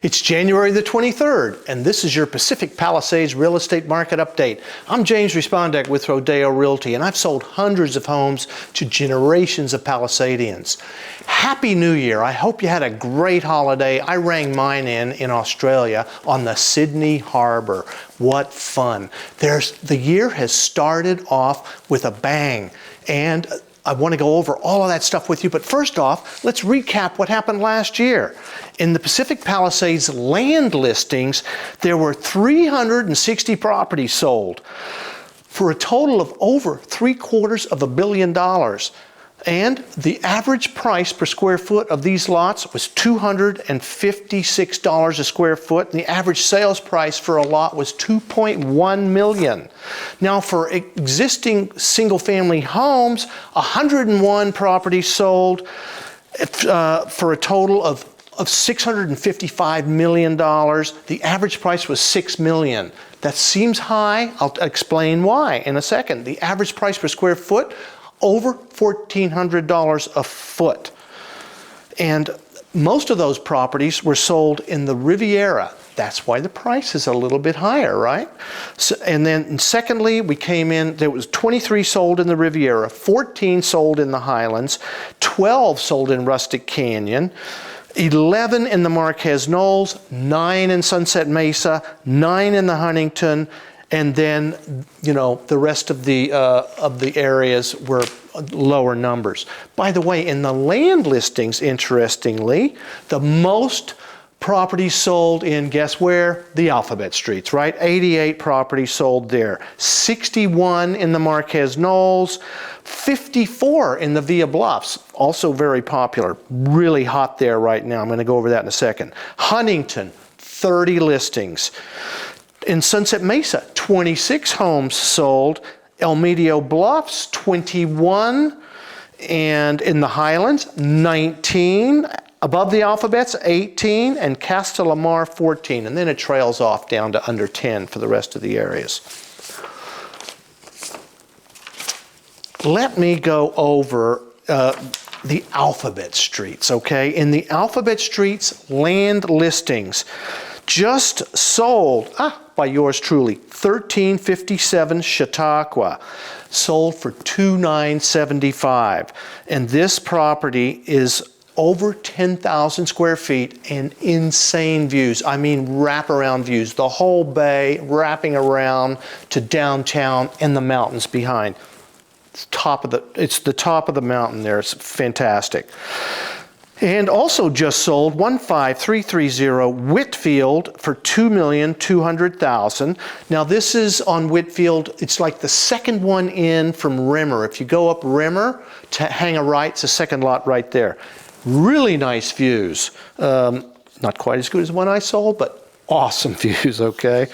It's January the 23rd, and this is your Pacific Palisades Real Estate Market Update. I'm James Respondek with Rodeo Realty, and I've sold hundreds of homes to generations of Palisadians. Happy New Year. I hope you had a great holiday. I rang mine in Australia on the Sydney Harbor. What fun. The year has started off with a bang, and I want to go over all of that stuff with you, but first off, let's recap what happened last year. In the Pacific Palisades land listings, there were 360 properties sold for a total of over $750 million. And the average price per square foot of these lots was $256 a square foot. And the average sales price for a lot was $2.1 million. Now for existing single-family homes, 101 properties sold for a total of $655 million. The average price was $6 million. That seems high. I'll explain why in a second. The average price per square foot, over $1,400 a foot. And most of those properties were sold in the Riviera. That's why the price is a little bit higher, right? So, and then secondly, we came in, there was 23 sold in the Riviera, 14 sold in the Highlands, 12 sold in Rustic Canyon, 11 in the Marquez Knolls, 9 in Sunset Mesa, 9 in the Huntington, and then, you know, the rest of the areas were lower numbers. By the way, in the land listings, interestingly, the most properties sold in, guess where? The alphabet streets, right? 88 properties sold there. 61 in the Marquez Knolls, 54 in the Via Bluffs, also very popular, really hot there right now. I'm going to go over that in a second. Huntington, 30 listings. In Sunset Mesa, 26 homes sold. El Medio Bluffs, 21. And in the Highlands, 19. Above the alphabets, 18. And Castellamar, 14. And then it trails off down to under 10 for the rest of the areas. Let me go over the alphabet streets, okay? In the alphabet streets, land listings just sold, by yours truly, 1357 Chautauqua, sold for $2,975. And this property is over 10,000 square feet and insane views. I mean wraparound views, the whole bay wrapping around to downtown and the mountains behind. It's the top of the mountain there. It's fantastic. And also just sold 15330 Whitfield for $2,200,000. Now this is on Whitfield. It's like the second one in from Rimmer. If you go up Rimmer to hang a right, it's the second lot right there. Really nice views. Not quite as good as the one I sold, but awesome views, okay?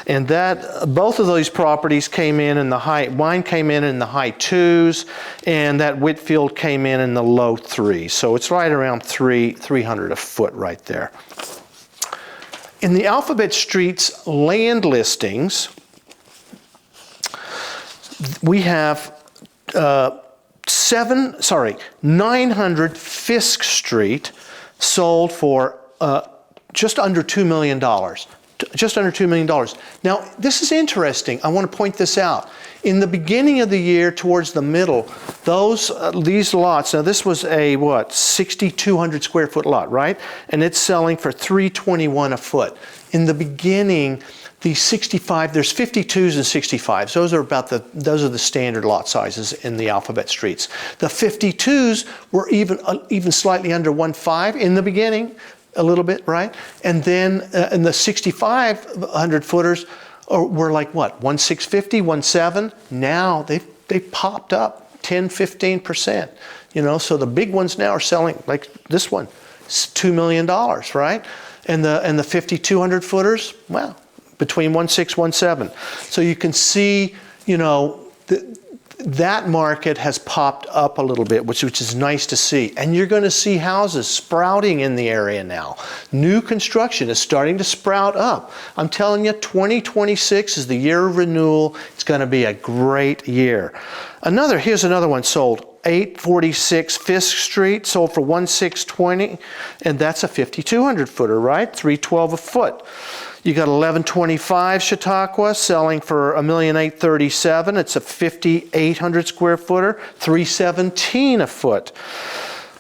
And both of those properties came in the high, mine came in the high 2s, and that Whitfield came in the low 3s. So it's right around $300 a foot right there. In the Alphabet Streets land listings, we have 900 Fisk Street sold for just under $2 million. Just under $2 million. Now, this is interesting. I want to point this out. In the beginning of the year, towards the middle, these lots, now this was a, 6,200 square foot lot, right? And it's selling for $321 a foot. In the beginning, the 65, there's 52s and 65s. Those are the standard lot sizes in the alphabet streets. The 52s were even slightly under 1.5 in the beginning. A little bit, right? And then in the 6,500 footers were like what? 1,650, 1.7. Now they popped up 10, 15%. You know, so the big ones now are selling like this one, $2 million, right? And the 5,200 footers, well, between 1.6, 1.7. So you can see, you know, that market has popped up a little bit, which is nice to see. And you're going to see houses sprouting in the area now. New construction is starting to sprout up. I'm telling you, 2026 is the year of renewal. It's going to be a great year. Here's another one sold 846 Fisk Street, sold for 1,620, and that's a 5,200 footer, right? 312 a foot. You got 1125 Chautauqua selling for $1,837,000. It's a 5,800 square footer, 317 a foot.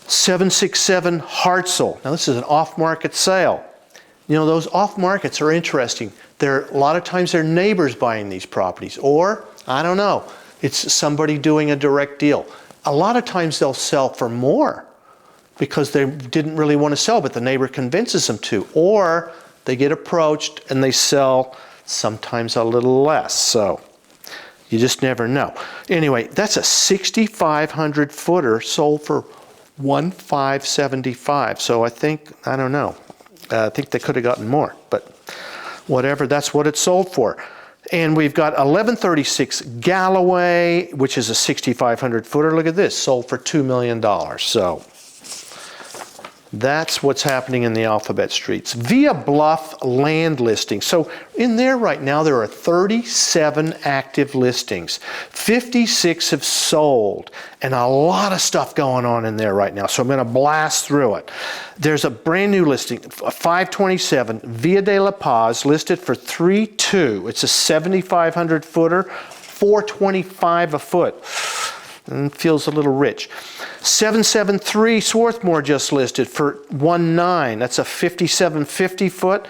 767 Hartselle. Now this is an off-market sale. You know, those off-markets are interesting. A lot of times they're neighbors buying these properties, or, I don't know, it's somebody doing a direct deal. A lot of times they'll sell for more because they didn't really want to sell, but the neighbor convinces them to. Or they get approached and they sell sometimes a little less. So you just never know. Anyway, that's a 6,500 footer sold for $1,575. So I think, I don't know. I think they could have gotten more, but whatever, that's what it sold for. And we've got 1136 Galloway, which is a 6,500 footer. Look at this, sold for $2 million. So that's what's happening in the alphabet streets. Via Bluff land listings. So in there right now, there are 37 active listings. 56 have sold, and a lot of stuff going on in there right now. So I'm going to blast through it. There's a brand new listing, 527 Via de la Paz, listed for $3,200. It's a 7,500 footer, $425 a foot. And feels a little rich. 773 Swarthmore just listed for $1,900. That's a 5,750 foot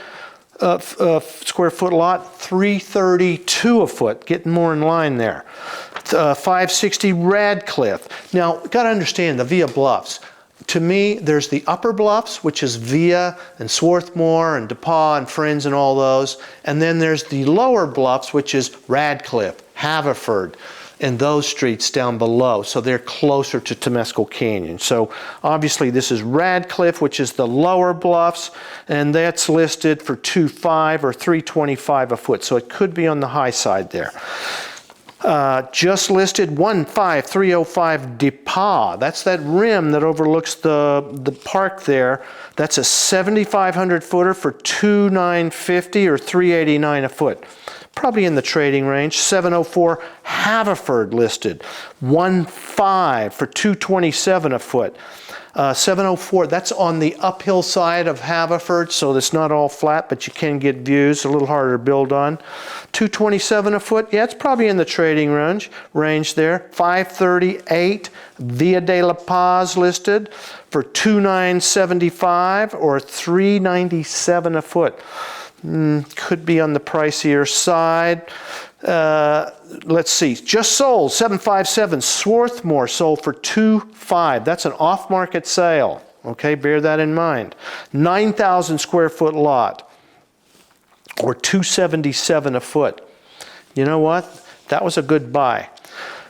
square foot lot, $332 a foot. Getting more in line there. 560 Radcliffe. Now, got to understand the Via Bluffs. To me, there's the upper bluffs, which is Via and Swarthmore and DePaul and Friends and all those. And then there's the lower bluffs, which is Radcliffe, Haverford, and those streets down below. So they're closer to Temescal Canyon. So obviously this is Radcliffe, which is the lower bluffs, and that's listed for $2,500 or $325 a foot. So it could be on the high side there. Just listed 15305 DePaul. That's that rim that overlooks the park there. That's a 7,500 footer for $2,950 or $389 a foot. Probably in the trading range. 704 Haverford listed, 1.5 for $227 a foot. 704, that's on the uphill side of Haverford, so it's not all flat, but you can get views, a little harder to build on. 227 a foot, yeah, it's probably in the trading range there. 538 Via de la Paz listed for $2,975 or $397 a foot. Could be on the pricier side. Let's see, just sold, 757 Swarthmore sold for $2,500. That's an off-market sale. Okay, bear that in mind. 9,000 square foot lot, or $277 a foot. You know what? That was a good buy.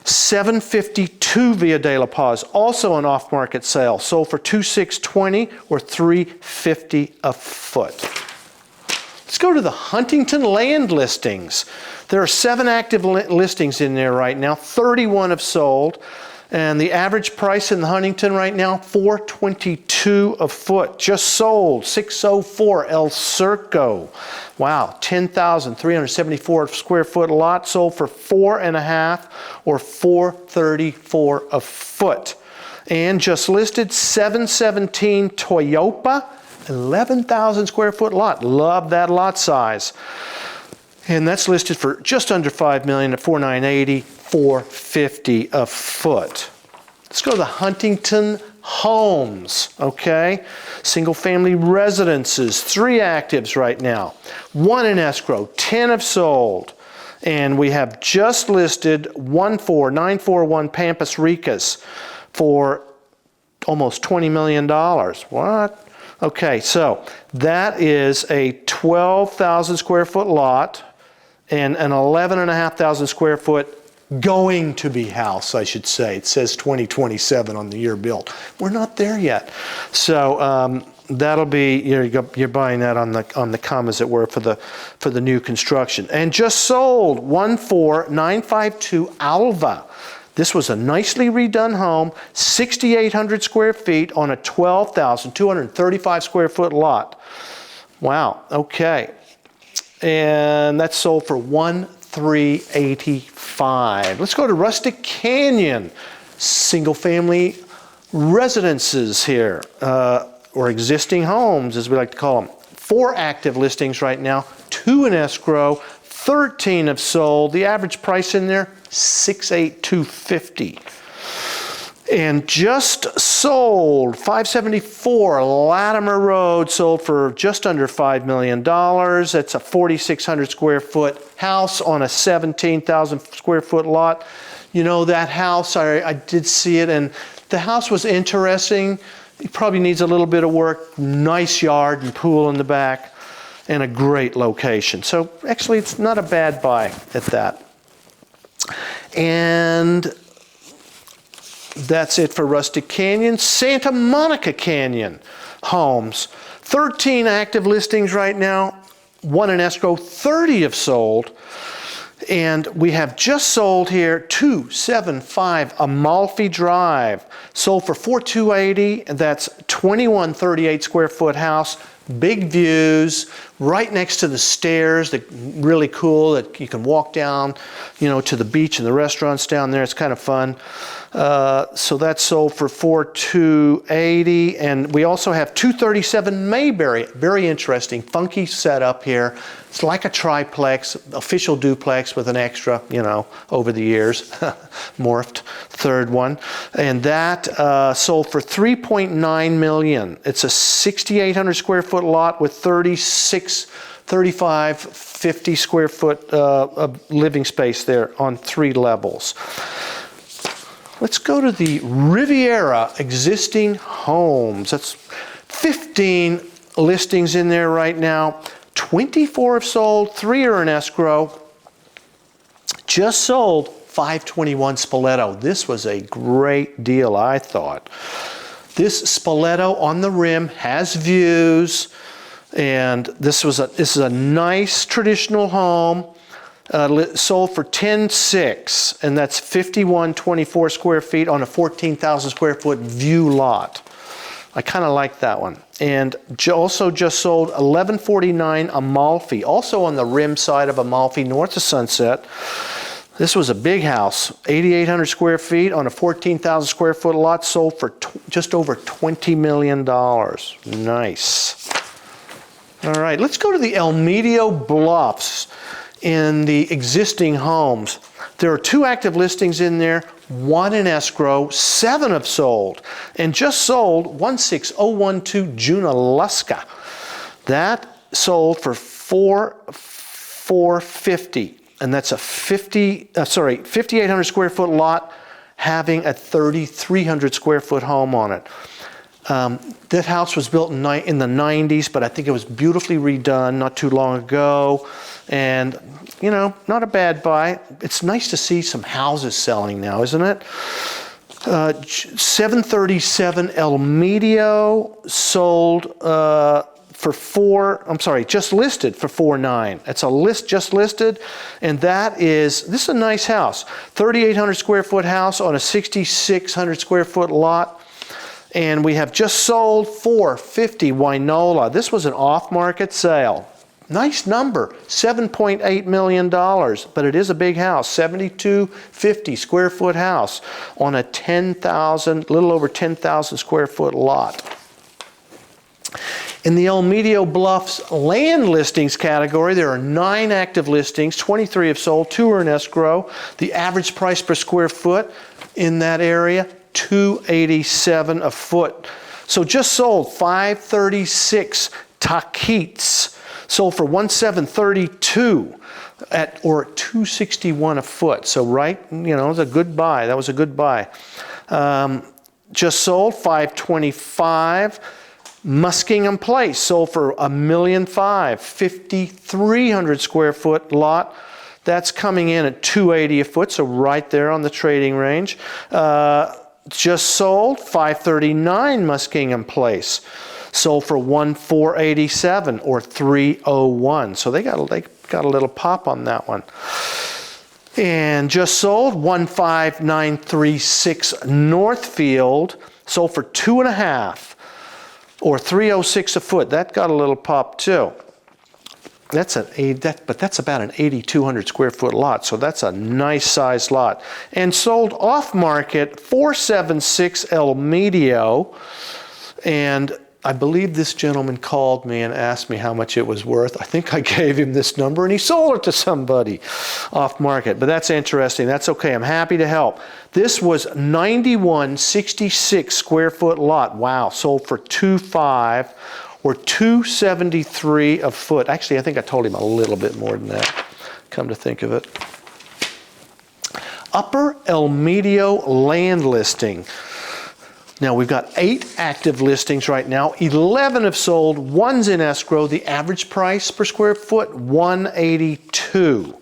752 Via de la Paz, also an off-market sale, sold for $2,620 or $350 a foot. Let's go to the Huntington land listings. There are 7 active listings in there right now. 31 have sold. And the average price in the Huntington right now, $422 a foot. Just sold, 604 El Circo. Wow, 10,374 square foot lot, sold for $4.5 or $434 a foot. And just listed 717 Toyopa, 11,000 square foot lot. Love that lot size. And that's listed for just under $5 million at $4,980, $450 a foot. Let's go to the Huntington homes, okay? Single family residences, 3 actives right now. 1 in escrow, 10 have sold. And we have just listed 14941 Pampas Ricas for almost $20 million. What? Okay, so that is a 12,000 square foot lot and an 11,500 square foot going to be house, I should say. It says 2027 on the year built. We're not there yet. So that'll be, you're buying that on the come, as it were, for the new construction. And just sold 14952 Alva. This was a nicely redone home, 6,800 square feet on a 12,235 square foot lot. Wow, okay. And that's sold for $1,385. Let's go to Rustic Canyon. single-family residences here, or existing homes, as we like to call them. 4 active listings right now, 2 in escrow, 13 have sold. The average price in there, $68250. And just sold, 574 Latimer Road, sold for just under $5 million. That's a 4,600 square foot house on a 17,000 square foot lot. You know, that house, I did see it, and the house was interesting. It probably needs a little bit of work. Nice yard and pool in the back, and a great location. So actually, it's not a bad buy at that. And that's it for Rustic Canyon. Santa Monica Canyon homes. 13 active listings right now, 1 in escrow, 30 have sold. And we have just sold here 275 Amalfi Drive, sold for $4,280, and that's 2138 square foot house, big views, right next to the stairs, that really cool, that you can walk down, you know, to the beach and the restaurants down there. It's kind of fun. So that's sold for $4,280, and we also have 237 Mayberry. Very interesting, funky setup here. It's like a triplex, official duplex with an extra, you know, over the years, morphed, third one. And that sold for $3.9 million. It's a 6,800 square foot lot with 35, 50 square foot living space there on 3 levels. Let's go to the Riviera existing homes. That's 15 listings in there right now. 24 have sold, 3 are in escrow. Just sold 521 Spoleto. This was a great deal, I thought. This Spoleto on the rim has views, and this is a nice traditional home. Sold for $10,600, and that's 5124 square feet on a 14,000 square foot view lot. I kind of like that one. And also just sold 1149 Amalfi, also on the rim side of Amalfi, north of Sunset. This was a big house, 8,800 square feet on a 14,000 square foot lot, sold for just over $20 million. Nice. All right, let's go to the El Medio Bluffs. In the existing homes, there are 2 active listings in there, 1 in escrow, 7 have sold, and just sold 16012 Junaluska. That sold for $4,450, and that's a 5,800 square foot lot having a 3,300 square foot home on it. That house was built in the 90s, but I think it was beautifully redone not too long ago. And, you know, not a bad buy. It's nice to see some houses selling now, isn't it? 737 El Medio sold just listed for $4,900. It's a list just listed, and this is a nice house. 3,800 square foot house on a 6,600 square foot lot. And we have just sold 450 Wynola. This was an off-market sale. Nice number, $7.8 million, but it is a big house, 7,250 square foot house on a little over 10,000 square foot lot. In the El Medio Bluffs land listings category, there are 9 active listings, 23 have sold, 2 are in escrow. The average price per square foot in that area, $287 a foot. So just sold 536 Taquitos. Sold for $1,732 or $261 a foot. So right, you know, it was a good buy. That was a good buy. Just sold $525. Muskingum Place sold for $1,500,000, 5,300 square foot lot. That's coming in at $280 a foot, so right there on the trading range. Just sold $539 Muskingum Place. Sold for $1,487 or $301. So they got a little pop on that one. And just sold $1,596 Northfield. Sold for $2.5 or $306 a foot. That got a little pop too. That's about an 8,200 square foot lot, so that's a nice sized lot. And sold off market 476 El Medio, and I believe this gentleman called me and asked me how much it was worth. I think I gave him this number and he sold it to somebody off market. But that's interesting. That's okay. I'm happy to help. This was 9166 square foot lot. Wow. Sold for $2.5 or $273 a foot. Actually, I think I told him a little bit more than that, come to think of it. Upper El Medio land listing. Now we've got 8 active listings right now. 11 have sold, 1's in escrow. The average price per square foot, $182.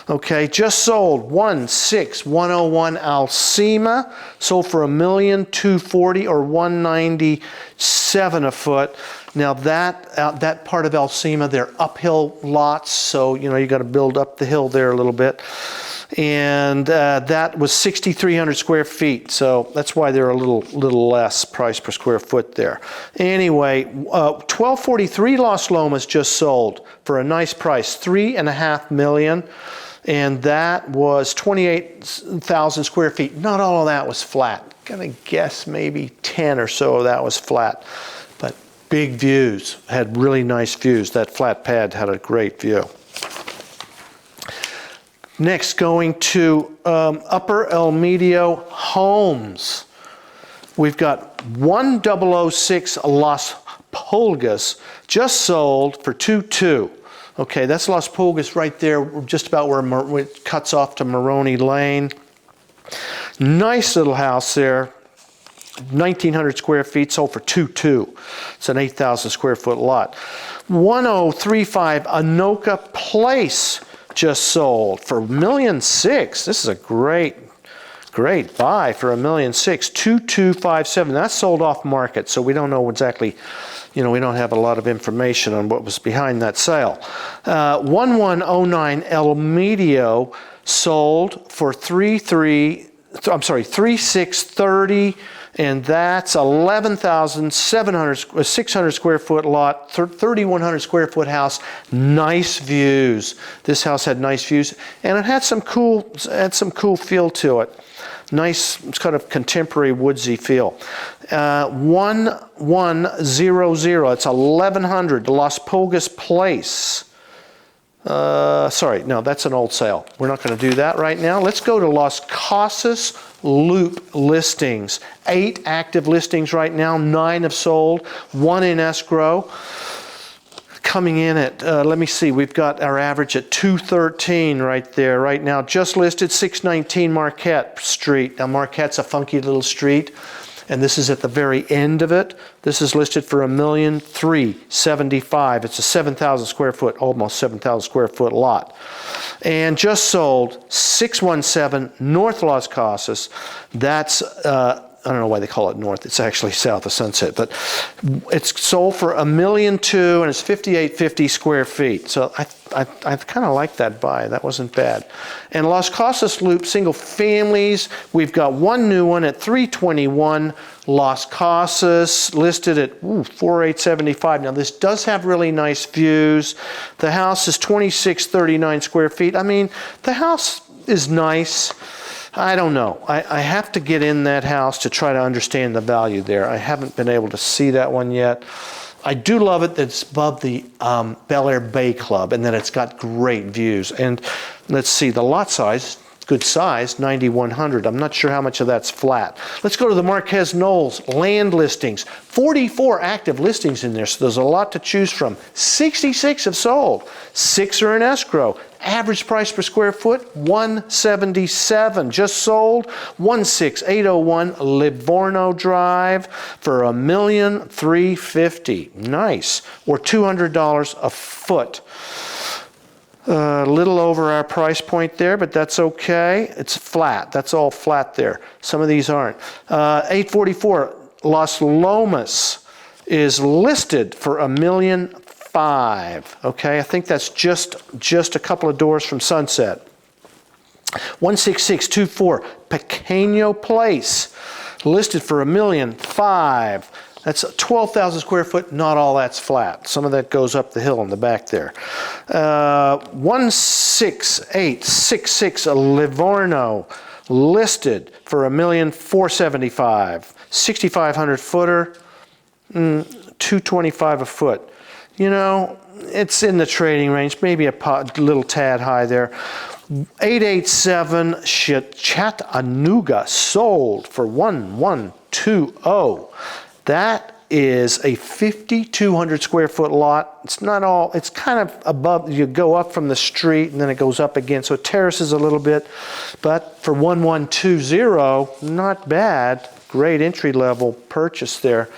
Okay, just sold 16101 Alcima, sold for $1,240,000 or $197 a foot. Now that part of Alcima, they're uphill lots, so you got to build up the hill there a little bit. And that was 6,300 square feet, so that's why they're a little less price per square foot there. Anyway, 1243 Las Lomas just sold for a nice price, $3.5 million, and that was 28,000 square feet. Not all of that was flat. Gonna guess maybe 10 or so of that was flat, but big views, had really nice views. That flat pad had a great view. Next, going to Upper El Medio Homes. We've got 1006 Las Pulgas just sold for $2.2. Okay, that's Las Pulgas right there, just about where it cuts off to Maroney Lane. Nice little house there. 1,900 square feet, sold for $2.2. It's an 8,000 square foot lot. 1035 Anoka Place just sold for $1.6 million. This is a great buy for $1.6 million. 2257. That's sold off market, so we don't know exactly. We don't have a lot of information on what was behind that sale. 1109 El Medio sold for $3,630. And that's 11,600 square foot lot, 3,100 square foot house, nice views. This house had nice views, and it had some cool feel to it. Nice, kind of contemporary woodsy feel. 1100, it's 1100, Las Pulgas Place. Sorry, no, that's an old sale. We're not going to do that right now. Let's go to Las Casas Loop listings. 8 active listings right now. 9 have sold. 1 in escrow. Coming in at, let me see, we've got our average at $213 right there right now. Just listed 619 Marquette Street. Now Marquette's a funky little street, and this is at the very end of it. This is listed for $1,375,000. It's a 7,000 square foot, almost 7,000 square foot lot. And just sold 617 North Las Casas. That's, I don't know why they call it north. It's actually south of Sunset, but it's sold for $1.2 million, and it's 5,850 square feet. So I kind of like that buy. That wasn't bad. And Las Casas Loop single families, we've got one new one at 321 Las Casas, listed at $4,875. Now this does have really nice views. The house is 2,639 square feet. I mean, the house is nice. I don't know. I have to get in that house to try to understand the value there. I haven't been able to see that one yet. I do love it that it's above the Bel Air Bay Club and that it's got great views. And let's see, the lot size, good size, 9,100. I'm not sure how much of that's flat. Let's go to the Marquez Knolls land listings. 44 active listings in there, so there's a lot to choose from. 66 have sold. 6 are in escrow. Average price per square foot, $177. Just sold, 16801 Livorno Drive for $1,350,000. Nice, or $200 a foot. A little over our price point there, but that's okay. It's flat. That's all flat there. Some of these aren't. 844 Las Lomas is listed for $1.5 million. Okay, I think that's just a couple of doors from Sunset. 16624 Pequeño Place, listed for $1.5 million. That's 12,000 square foot. Not all that's flat. Some of that goes up the hill in the back there. 16866 Livorno, listed for $1,475,000. 6,500 footer, $225 a foot. You know, it's in the trading range, maybe a little tad high there. 887 Chattanooga, sold for $1,120. That is a 5,200 square foot lot. It's not all, it's kind of above, you go up from the street and then it goes up again. So it terraces a little bit, but for $1,120, not bad. Great entry level purchase there.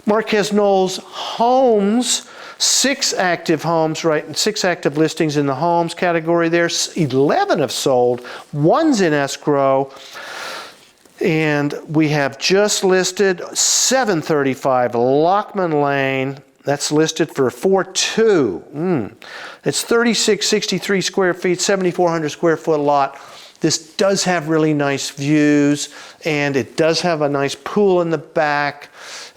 Marquez Knowles Homes, 6 active homes, right? 6 active listings in the homes category there. 11 have sold. 1's in escrow. And we have just listed 735 Lockman Lane. That's listed for $4,200. It's 3,663 square feet, 7,400 square foot lot. This does have really nice views, and it does have a nice pool in the back.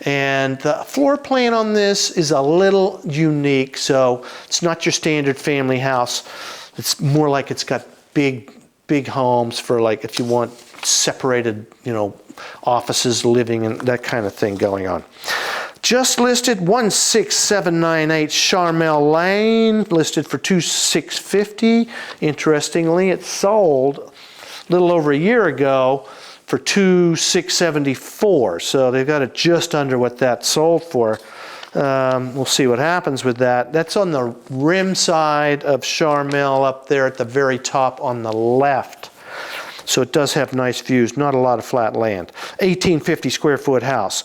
And the floor plan on this is a little unique, so it's not your standard family house. It's more like it's got big homes for, like, if you want separated, you know, offices, living, and that kind of thing going on. Just listed 16798 Charmel Lane, listed for $2,650. Interestingly, it sold a little over a year ago for $2,674. So they've got it just under what that sold for. We'll see what happens with that. That's on the rim side of Charmel, up there at the very top on the left. So it does have nice views, not a lot of flat land. 1,850 square foot house.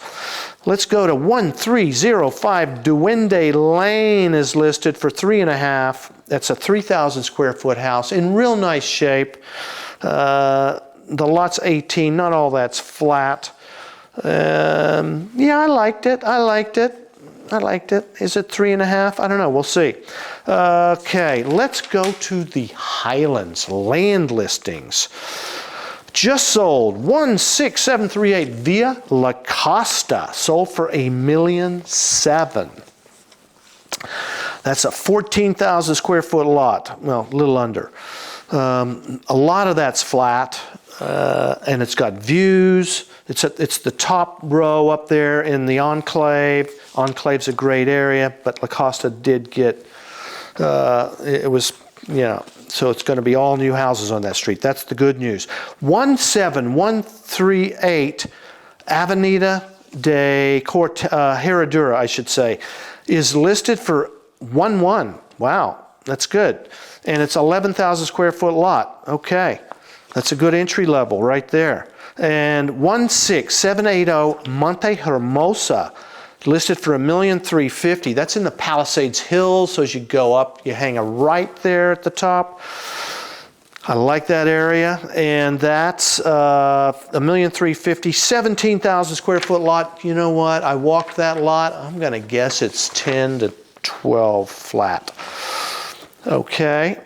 Let's go to 1305 Duende Lane, is listed for $3,500. That's a 3,000 square foot house in real nice shape. The lot's 18, not all that's flat. Yeah, I liked it. Is it 3,500? I don't know. We'll see. Okay, let's go to the Highlands land listings. Just sold 16738 Via La Costa, sold for $1,700,000. That's a 14,000 square foot lot. Well, a little under. A lot of that's flat, and it's got views. It's the top row up there in the Enclave. Enclave's a great area, but La Costa did get, it was, you know, so it's going to be all new houses on that street. That's the good news. 17138 Avenida de Herradura, I should say, is listed for $1,100,000. Wow, that's good. And it's 11,000 square foot lot. Okay, that's a good entry level right there. And 16780 Monte Hermosa, listed for $1,350,000. That's in the Palisades Hills, so as you go up, you hang a right there at the top. I like that area, and that's $1,350,000, 17,000 square foot lot. You know what? I walked that lot. I'm going to guess it's 10 to 12 flat. Okay.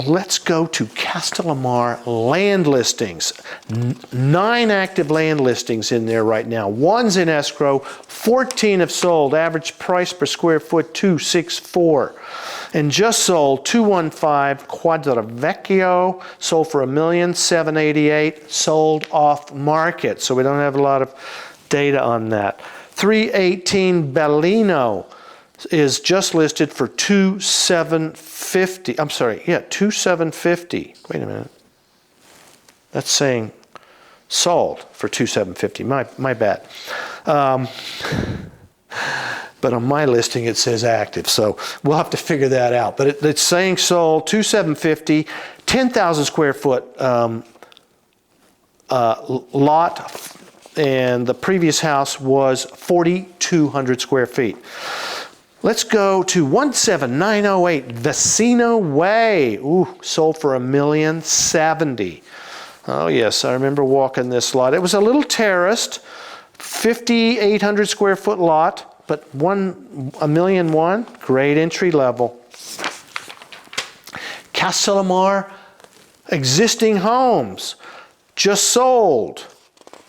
Let's go to Castellamar land listings. 9 active land listings in there right now. 1's in escrow, 14 have sold. Average price per square foot, $264. And just sold 215 Quadravecchio, sold for $1,788,000, sold off market. So we don't have a lot of data on that. 318 Bellino is just listed for $2,750. I'm sorry, yeah, $2,750. Wait a minute. That's saying sold for $2,750. My bad. But on my listing it says active, so we'll have to figure that out. But it's saying sold $2,750, 10,000 square foot lot, and the previous house was 4,200 square feet. Let's go to 17908 Vecino Way. Ooh, sold for $1,070,000. Oh yes, I remember walking this lot. It was a little terraced, 5,800 square foot lot, but $1,001,000, great entry level. Castellamar existing homes, just sold.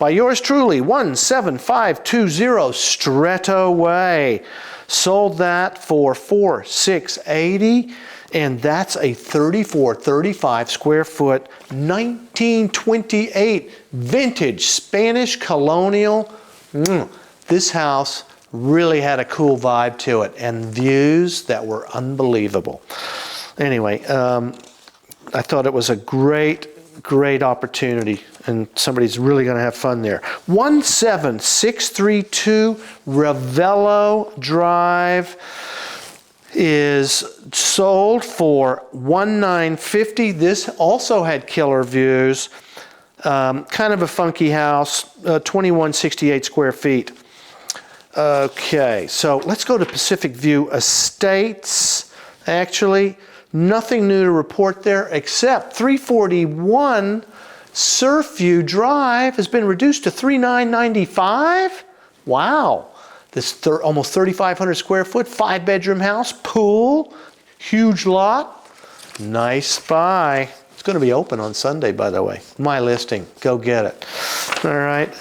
by yours truly, 17520 Stretto Way. Sold that for $4,680, and that's a 34-35 square foot 1928 vintage Spanish colonial. This house really had a cool vibe to it and views that were unbelievable. Anyway, I thought it was a great opportunity, and somebody's really going to have fun there. 17632 Ravello Drive is sold for $1,950. This also had killer views. Kind of a funky house, 2168 square feet. Okay, so let's go to Pacific View Estates. Actually, nothing new to report there except 341 Surfview Drive has been reduced to $3,995. Wow. This almost 3,500 square foot, 5-bedroom house, pool, huge lot. Nice buy. It's going to be open on Sunday, by the way. My listing. Go get it. All right.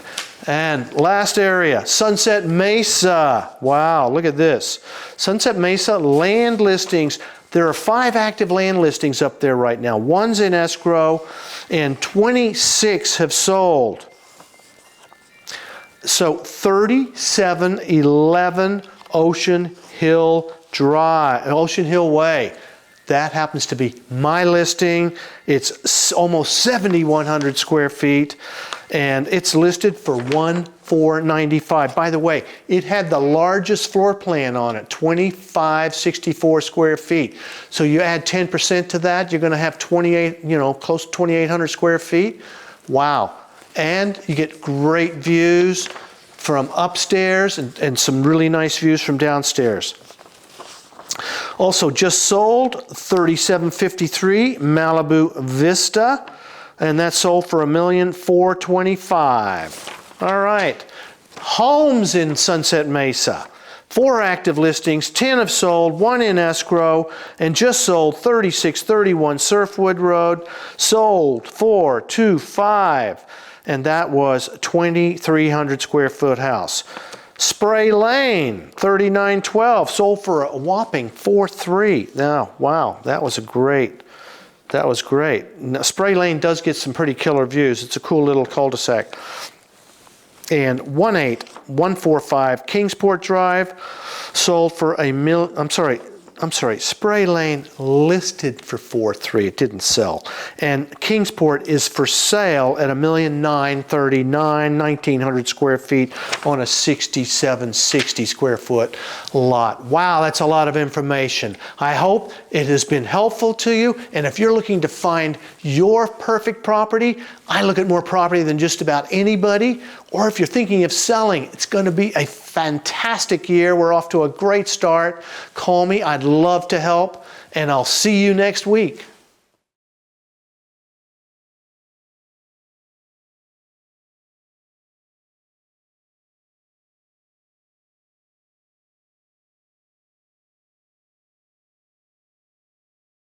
And last area, Sunset Mesa. Wow, look at this. Sunset Mesa land listings. There are 5 active land listings up there right now. 1's in escrow, and 26 have sold. So 3711 Ocean Hill Drive, Ocean Hill Way. That happens to be my listing. It's almost 7,100 square feet, and it's listed for $1,495. By the way, it had the largest floor plan on it, 2,564 square feet. So you add 10% to that, you're going to have 28, close to 2,800 square feet. Wow. And you get great views from upstairs and some really nice views from downstairs. Also just sold 3753 Malibu Vista, and that sold for $1,425,000. All right, homes in Sunset Mesa. 4 active listings, 10 have sold, 1 in escrow, and just sold 3631 Surfwood Road, sold for $2,500, and that was 2,300 square foot house. Spray Lane, 3912, sold for a whopping $4,300. Now, wow, that was great. Now, Spray Lane does get some pretty killer views. It's a cool little cul-de-sac. And 18145 Kingsport Drive, sold for Spray Lane listed for $4,300. It didn't sell. And Kingsport is for sale at $1,939,000, 1,900 square feet on a 6760 square foot lot. Wow, that's a lot of information. I hope it has been helpful to you. And if you're looking to find your perfect property, I look at more property than just about anybody. Or if you're thinking of selling, it's going to be a fantastic year. We're off to a great start. Call me. I'd love to help. And I'll see you next week.